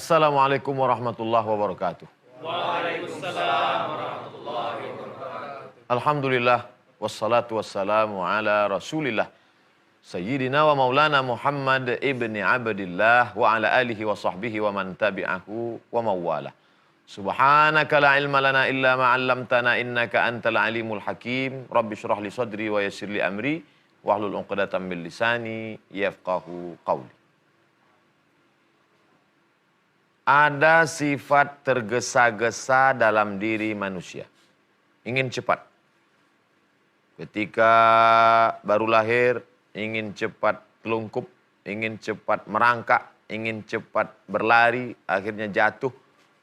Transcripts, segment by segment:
Assalamualaikum warahmatullahi wabarakatuh. Waalaikumsalam warahmatullahi wabarakatuh. Alhamdulillah wassalatu wassalamu ala Rasulillah Sayyidina wa Maulana Muhammad ibni Abdillah wa ala alihi wa sahbihi wa man tabi'ahu wa mawala. Subhanaka la ilma lana illa ma 'allamtana innaka antal alimul hakim. Rabbi shrah li sadri wa yassir li amri wahlul 'uqdatam min lisani yafqahu qawli. Ada sifat tergesa-gesa dalam diri manusia. Ingin cepat. Ketika baru lahir, ingin cepat telungkup, ingin cepat merangkak, ingin cepat berlari, akhirnya jatuh.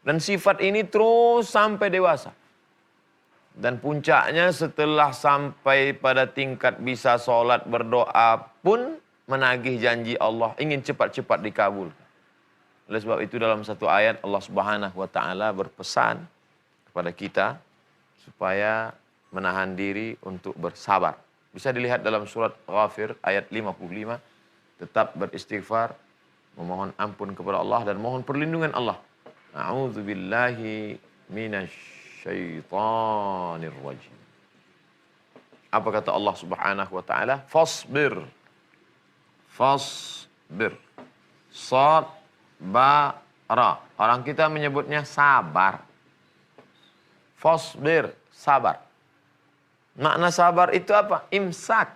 Dan sifat ini terus sampai dewasa. Dan puncaknya setelah sampai pada tingkat bisa sholat berdoa pun menagih janji Allah, ingin cepat-cepat dikabulkan. Oleh sebab itu dalam satu ayat Allah Subhanahu wa taala berpesan kepada kita supaya menahan diri untuk bersabar. Bisa dilihat dalam surat Ghafir ayat 55, tetap beristighfar, memohon ampun kepada Allah dan mohon perlindungan Allah. A'udzubillahi minasyaitonir rajim. Apa kata Allah Subhanahu wa taala? Fasbir. Fasbir. Sabara. Orang kita menyebutnya sabar. Fasbir, sabar. Makna sabar itu apa? Imsak.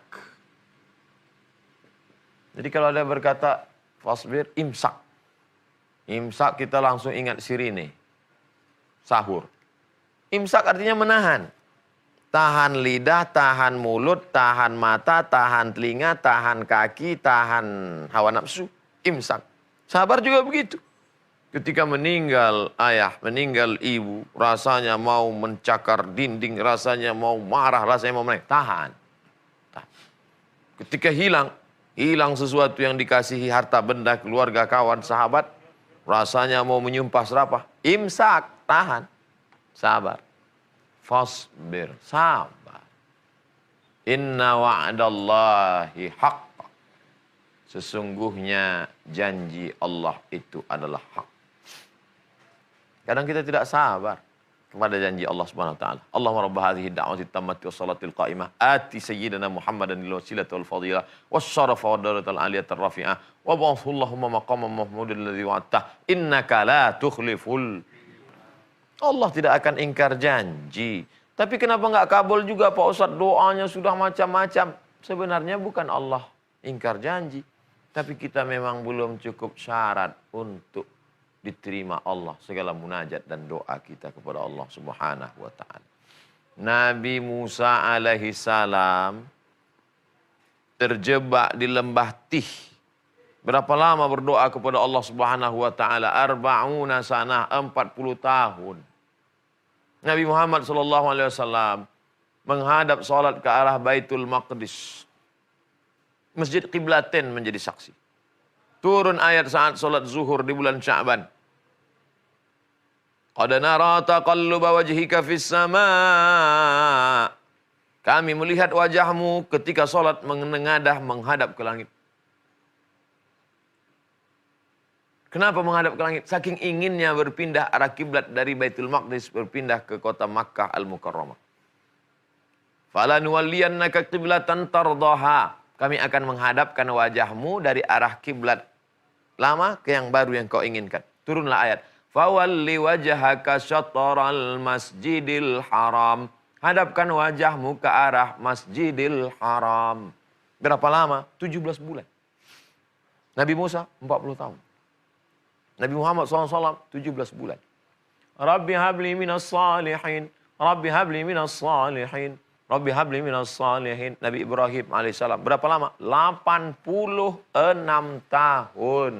Jadi kalau ada berkata fasbir, imsak. Imsak kita langsung ingat sirine. Sahur. Imsak artinya menahan. Tahan lidah, tahan mulut, tahan mata, tahan telinga, tahan kaki, tahan hawa nafsu. Imsak. Sabar juga begitu. Ketika meninggal ayah, meninggal ibu, rasanya mau mencakar dinding, rasanya mau marah, rasanya mau menangis. Tahan. Ketika hilang sesuatu yang dikasihi, harta benda, keluarga, kawan, sahabat, rasanya mau menyumpah serapah. Imsak, tahan. Sabar. Fasbir, sabar. Inna wa'dallahi haqq. Sesungguhnya janji Allah itu adalah hak. Kadang kita tidak sabar kepada janji Allah Subhanahu wa taala. Allahumma rabb hadhihi ad-da'wati at-tammati was-salati al-qa'imah ati sayyidina Muhammadan al-wasilata wal fadilah was-syarafa wad-darajatal 'aliyata ar-rafi'ah wa ba'athu Allahumma maqaman mahmudan alladhi wa'adta innaka la tukhliful. Allah tidak akan ingkar janji. Tapi kenapa enggak kabul juga Pak Ustaz? Doanya sudah macam-macam. Sebenarnya bukan Allah ingkar janji. Tapi kita memang belum cukup syarat untuk diterima Allah segala munajat dan doa kita kepada Allah Subhanahu wa taala. Nabi Musa alaihi salam terjebak di lembah Tih. Berapa lama berdoa kepada Allah Subhanahu wa taala? 40 sanah, 40 tahun. Nabi Muhammad sallallahu alaihi wasallam menghadap salat ke arah Baitul Maqdis. Masjid Qiblatain menjadi saksi. Turun ayat saat solat zuhur di bulan Sya'ban. Qad nara taqalluba wajhika fis sama'. Kami melihat wajahmu ketika solat menengadah menghadap ke langit. Kenapa menghadap ke langit? Saking inginnya berpindah arah kiblat dari Baitul Maqdis berpindah ke kota Makkah Al-Mukarramah. Fala nuwalliyannaka qiblatan tardaha. Kami akan menghadapkan wajahmu dari arah kiblat lama ke yang baru yang kau inginkan. Turunlah ayat. Fawalli wajhaka syatral masjidil haram. Hadapkan wajahmu ke arah masjidil haram. Berapa lama? 17 bulan. Nabi Musa 40 tahun. Nabi Muhammad SAW 17 bulan. Rabbi habli minas salihin. Rabbi habli minas salihin. Rabbi habli minas salihin. Nabi Ibrahim alaihissalam. Berapa lama? 86 tahun.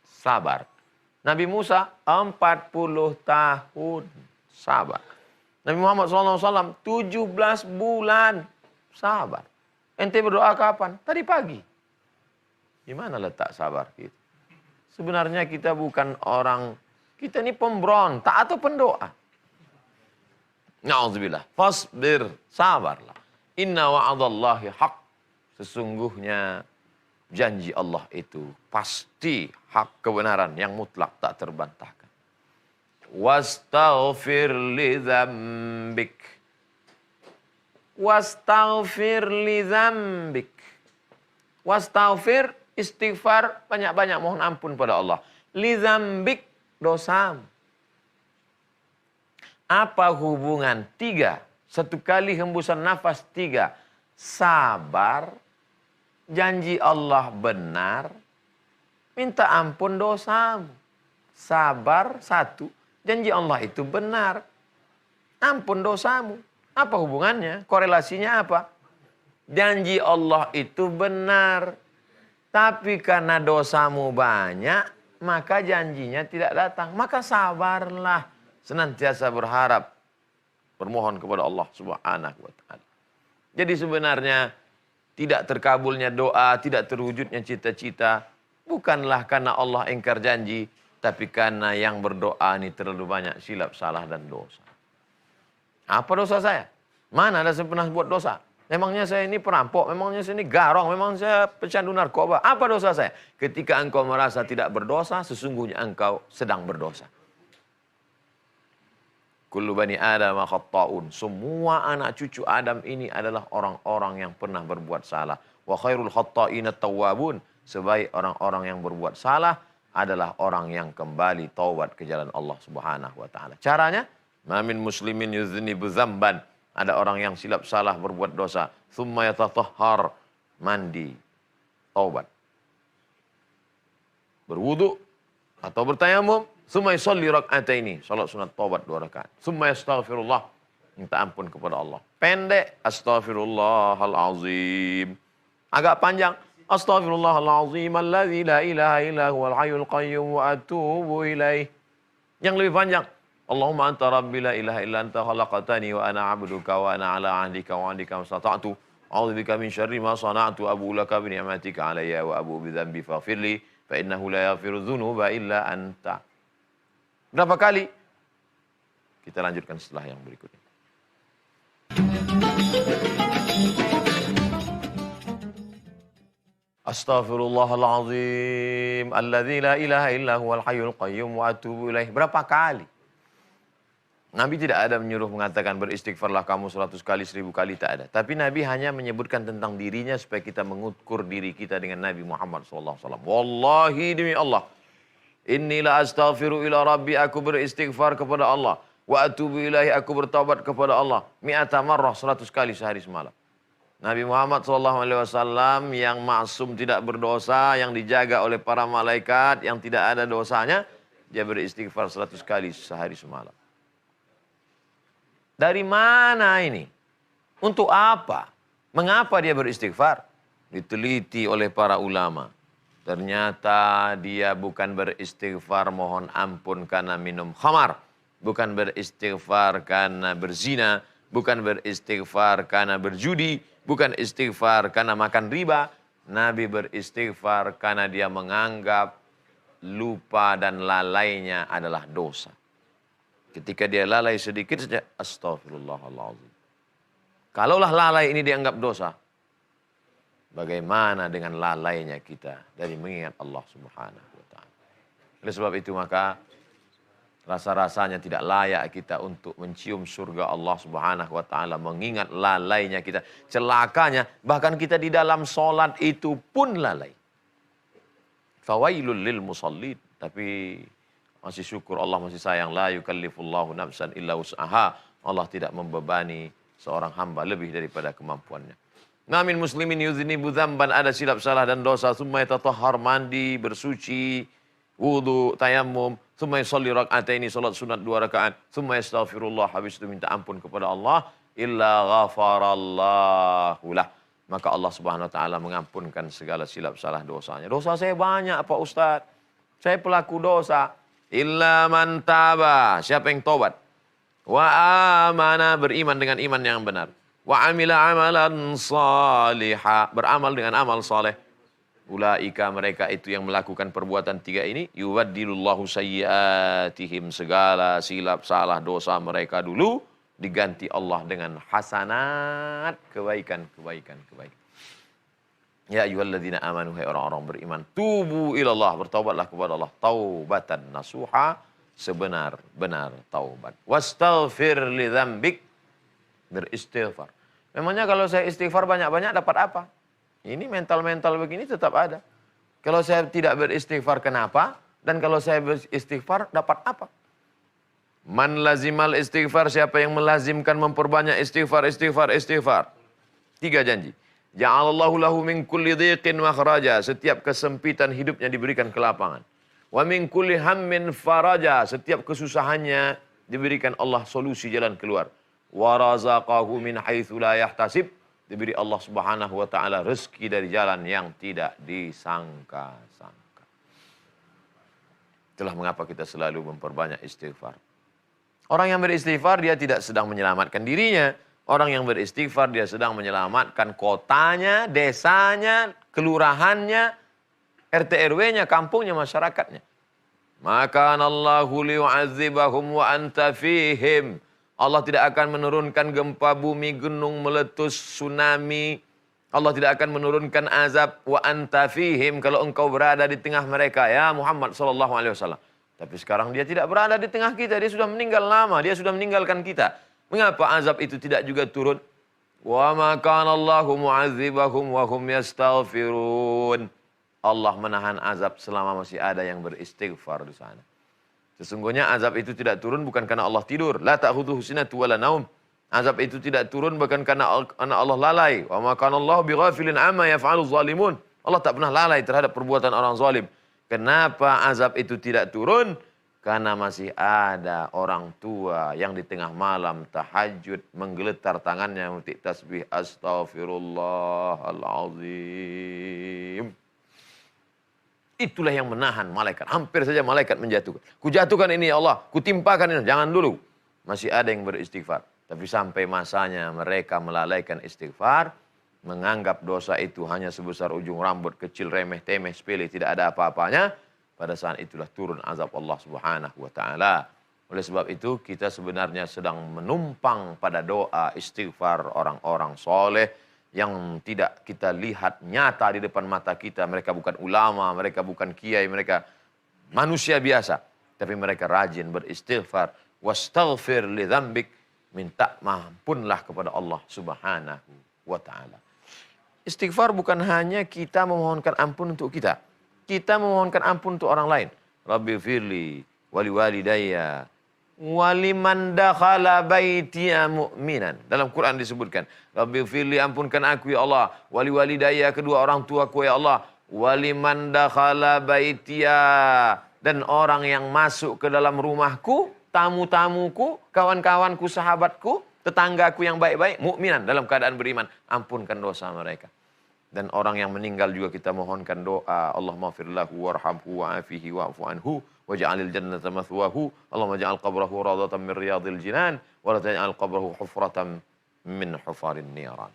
Sabar. Nabi Musa 40 tahun. Sabar. Nabi Muhammad SAW 17 bulan. Sabar. Ente berdoa kapan? Tadi pagi. Gimana letak sabar kita? Sebenarnya kita bukan orang, kita ini pemberontak atau pendoa. Na'udzubillah. Fasbir, sabarlah. Inna wa'adallahi haq. Sesungguhnya janji Allah itu pasti hak kebenaran yang mutlak tak terbantahkan. Wastaghfir li dzambik. Wastaghfir li dzambik. Wastaghfir, istighfar, banyak-banyak mohon ampun pada Allah. Li dzambik, dosamu. Apa hubungan? 3. Satu kali hembusan nafas 3. Sabar, janji Allah benar, minta ampun dosamu. Sabar 1, janji Allah itu benar, ampun dosamu. Apa hubungannya? Korelasinya apa? Janji Allah itu benar, tapi karena dosamu banyak, maka janjinya tidak datang. Maka sabarlah, senantiasa berharap, bermohon kepada Allah Subhanahu wa taala. Jadi sebenarnya tidak terkabulnya doa, tidak terwujudnya cita-cita, bukanlah karena Allah ingkar janji, tapi karena yang berdoa ini terlalu banyak silap, salah, dan dosa. Apa dosa saya? Mana ada saya pernah buat dosa? Memangnya saya ini perampok, memangnya saya ini garong, memang saya pecandu narkoba. Apa dosa saya? Ketika engkau merasa tidak berdosa, sesungguhnya engkau sedang berdosa. Kullu bani Adam khatta'un. Semua anak cucu Adam ini adalah orang-orang yang pernah berbuat salah. Wa khairul khatta'ina tawwabun. Sebaik orang-orang yang berbuat salah adalah orang yang kembali taubat ke jalan Allah Subhanahu wa taala. Caranya, ma min muslimin yuznibu dzamban. Ada orang yang silap salah berbuat dosa, tsumma yatatahhar, mandi, taubat. Berwudu atau bertayamum, tsumma yusalli rak'ataini, salat sunat taubat 2 rakaat. Tsumma yastaghfirullah, minta ampun kepada Allah. Pendek, astaghfirullahal azim. Agak panjang, astaghfirullahalazim alladzi la ilaha illa huwal hayyul qayyum wa atubu ilaih. Yang lebih panjang, Allahumma anta rabbi la ilaha illa anta khalaqtani wa ana 'abduka wa ana 'ala 'ahdika wa 'adika mastata'tu. A'udzubika min syarri ma sana'tu abu laka bi ni'matika 'alayya wa abu bi dzambi faghfirli fa innahu la yaghfiru dzunuba illa anta. Berapa kali? Kita lanjutkan setelah yang berikut ini. Astaghfirullahalazim alladzi la ilaha illa huwal hayyul qayyum wa atubu ilaih. Berapa kali? Nabi tidak ada menyuruh mengatakan beristighfarlah kamu 100 kali, 1000 kali, tak ada. Tapi Nabi hanya menyebutkan tentang dirinya supaya kita mengukur diri kita dengan Nabi Muhammad SAW. Wallahi demi Allah, inni la astaghfiru ila rabbi, aku beristighfar kepada Allah. Wa atubu ilaih, aku bertaubat kepada Allah. Mi'ata marrah, 100 kali sehari semalam. Nabi Muhammad SAW yang maksum tidak berdosa, yang dijaga oleh para malaikat, yang tidak ada dosanya, dia beristighfar 100 kali sehari semalam. Dari mana ini? Untuk apa? Mengapa dia beristighfar? Diteliti oleh para ulama. Ternyata dia bukan beristighfar mohon ampun karena minum khamar. Bukan beristighfar karena berzina. Bukan beristighfar karena berjudi. Bukan istighfar karena makan riba. Nabi beristighfar karena dia menganggap lupa dan lalainya adalah dosa. Ketika dia lalai sedikit saja, astaghfirullahaladzim. Kalaulah lalai ini dianggap dosa, bagaimana dengan lalainya kita dari mengingat Allah Subhanahu wa taala. Oleh sebab itu maka rasa-rasanya tidak layak kita untuk mencium surga Allah Subhanahu wa taala, mengingat lalainya kita. Celakanya bahkan kita di dalam sholat itu pun lalai. Fawailul lil musallin. Tapi masih syukur Allah masih sayang. La yukallifullahu nafsan illa wus'aha. Allah tidak membebani seorang hamba lebih daripada kemampuannya. Namin muslimin yuznibu dzamban, ada silap salah dan dosa. Tsumma yatatahhar, mandi, bersuci, wudu, tayammum. Tsumma yusalli rak'ataini, salat sunat 2 rakaat. Tsumma yastaghfirullah, habis itu minta ampun kepada Allah. Illa ghafarallahu lah. Maka Allah Subhanahu wa taala mengampunkan segala silap salah dosanya. Dosa saya banyak Pak Ustaz. Saya pelaku dosa. Illa man taba, siapa yang tobat. Wa amana, beriman dengan iman yang benar. Wa amila amalan salihah, beramal dengan amal saleh. Ulaika, mereka itu yang melakukan perbuatan 3 ini, yubaddilullahu sayyiatihim, segala silap salah dosa mereka dulu diganti Allah dengan hasanat, kebaikan. Ya ayyuhalladzina amanu, hai orang-orang beriman, tubu ilallah, bertaubatlah kepada Allah, taubatan nasuha, sebenar-benar taubat. Wastaghfir li dzambik, beristighfar. Memangnya kalau saya istighfar banyak-banyak dapat apa? Ini mental-mental begini tetap ada. Kalau saya tidak beristighfar kenapa? Dan kalau saya beristighfar dapat apa? Man lazimal istighfar, siapa yang melazimkan memperbanyak istighfar. 3 janji. Ja'alallahu lahu min kulli dhiqin makhraja. Setiap kesempitan hidupnya diberikan kelapangan. Wa min kulli hammin faraja. Setiap kesusahannya diberikan Allah solusi jalan keluar. Wa razaqahu min haitsu la yahtasib. Diberi Allah Subhanahu wa taala rezeki dari jalan yang tidak disangka-sangka. Itulah mengapa kita selalu memperbanyak istighfar. Orang yang beristighfar dia tidak sedang menyelamatkan dirinya. Orang yang beristighfar dia sedang menyelamatkan kotanya, desanya, kelurahannya, RT RW-nya, kampungnya, masyarakatnya. Maka Allahu liyu'adzibahum wa anta fihim. Allah tidak akan menurunkan gempa bumi, gunung meletus, tsunami. Allah tidak akan menurunkan azab wa anta fihim kalau engkau berada di tengah mereka, ya Muhammad sallallahu alaihi wasallam. Tapi sekarang dia tidak berada di tengah kita, dia sudah meninggal lama, dia sudah meninggalkan kita. Mengapa azab itu tidak juga turun? Wa ma kana Allahu mu'adzibahum wa hum yastaghfirun. Allah menahan azab selama masih ada yang beristighfar di sana. Sesungguhnya azab itu tidak turun bukan karena Allah tidur. La ta'khudhuhu sinatun wa la naum. Azab itu tidak turun bukan karena Allah lalai. Wa ma kana Allahu bighafilin amma yaf'alu zalimun. Allah tak pernah lalai terhadap perbuatan orang zalim. Kenapa azab itu tidak turun? Karena masih ada orang tua yang di tengah malam tahajud menggeletar tangannya untuk tasbih astaghfirullahalazim. Itulah yang menahan malaikat. Hampir saja malaikat menjatuhkan. Kujatuhkan ini ya Allah, kutimpakan ini. Jangan dulu. Masih ada yang beristighfar. Tapi sampai masanya mereka melalaikan istighfar, menganggap dosa itu hanya sebesar ujung rambut, kecil, remeh, temeh, sepele, tidak ada apa-apanya. Pada saat itulah turun azab Allah Subhanahu wa taala. Oleh sebab itu kita sebenarnya sedang menumpang pada doa istighfar orang-orang soleh yang tidak kita lihat nyata di depan mata kita. Mereka bukan ulama, mereka bukan kiai, mereka manusia biasa. Tapi mereka rajin beristighfar. Wastaghfir li dzambik, minta ampunlah kepada Allah Subhanahu wa taala. Istighfar bukan hanya kita memohonkan ampun untuk kita. Kita memohonkan ampun untuk orang lain. Rabbi firli wali walidayya waliman dakhala baitiya mu'minan. Dalam Quran disebutkan, Rabbi firli, ampunkan aku ya Allah, wali walidayya, kedua orang tuaku ya Allah, waliman dakhala baitiya, dan orang yang masuk ke dalam rumahku, tamu-tamuku, kawan-kawanku, sahabatku, tetanggaku yang baik-baik, mukminan, dalam keadaan beriman, ampunkan dosa mereka. Dan orang yang meninggal juga kita mohonkan doa. Allahumma firlahu warhamhu wa'afihi wa'fu anhu waj'alil jannata mathwahu. Allahumma ja'al qabrahu radatan min riyadil jinan wa la taj'al qabrahu hufratan min hufarin niran.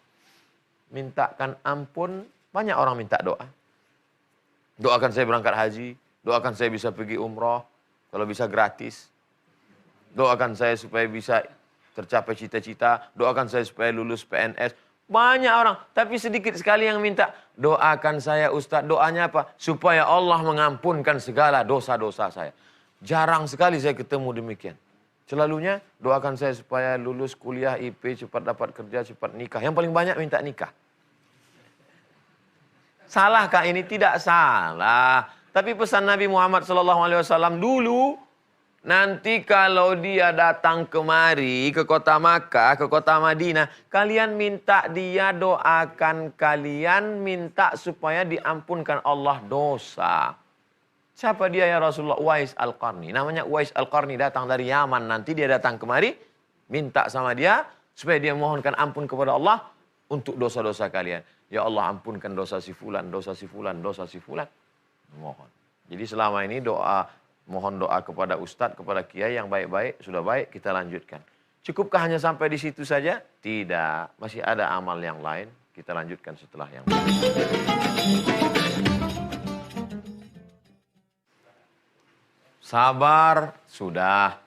Mintakan ampun, banyak orang minta doa. Doakan saya berangkat haji, doakan saya bisa pergi umrah, kalau bisa gratis. Doakan saya supaya bisa tercapai cita-cita, doakan saya supaya lulus PNS. Banyak orang, tapi sedikit sekali yang minta, doakan saya Ustaz. Doanya apa? Supaya Allah mengampunkan segala dosa-dosa saya. Jarang sekali saya ketemu demikian. Selalunya, doakan saya supaya lulus kuliah IP, cepat dapat kerja, cepat nikah. Yang paling banyak minta nikah. Salahkah ini? Tidak salah. Tapi pesan Nabi Muhammad SAW dulu, nanti kalau dia datang kemari ke kota Makkah, ke kota Madinah, kalian minta dia doakan kalian, minta supaya diampunkan Allah dosa. Siapa dia ya Rasulullah? Uwais Al-Qarni. Namanya Uwais Al-Qarni, datang dari Yaman. Nanti dia datang kemari, minta sama dia supaya dia mohonkan ampun kepada Allah untuk dosa-dosa kalian. Ya Allah, ampunkan dosa si fulan, dosa si fulan, dosa si fulan. Mohon. Jadi selama ini mohon doa kepada ustadz, kepada kiai yang baik-baik, sudah baik, kita lanjutkan. Cukupkah hanya sampai di situ saja? Tidak, masih ada amal yang lain. Kita lanjutkan setelah yang lain. Sabar, sudah.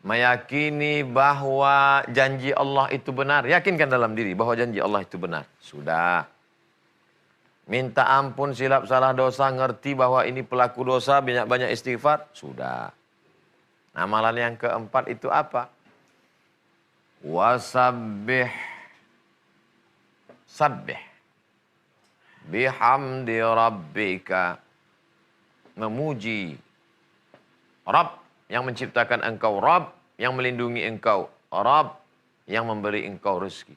Meyakini bahwa janji Allah itu benar. Yakinkan dalam diri bahwa janji Allah itu benar. Sudah. Minta ampun silap salah dosa, ngerti bahwa ini pelaku dosa, banyak-banyak istighfar, sudah. Amalan yang keempat itu apa? Wasabbih. Sabbih. Bihamdi rabbika. Memuji Rabb yang menciptakan engkau, Rabb yang melindungi engkau, Rabb yang memberi engkau rezeki.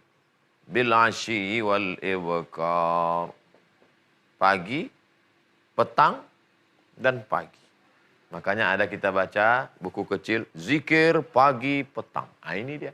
Bil asyi wal ibkar. Pagi, petang, dan pagi. Makanya ada kita baca buku kecil, zikir pagi, petang. Nah, ini dia.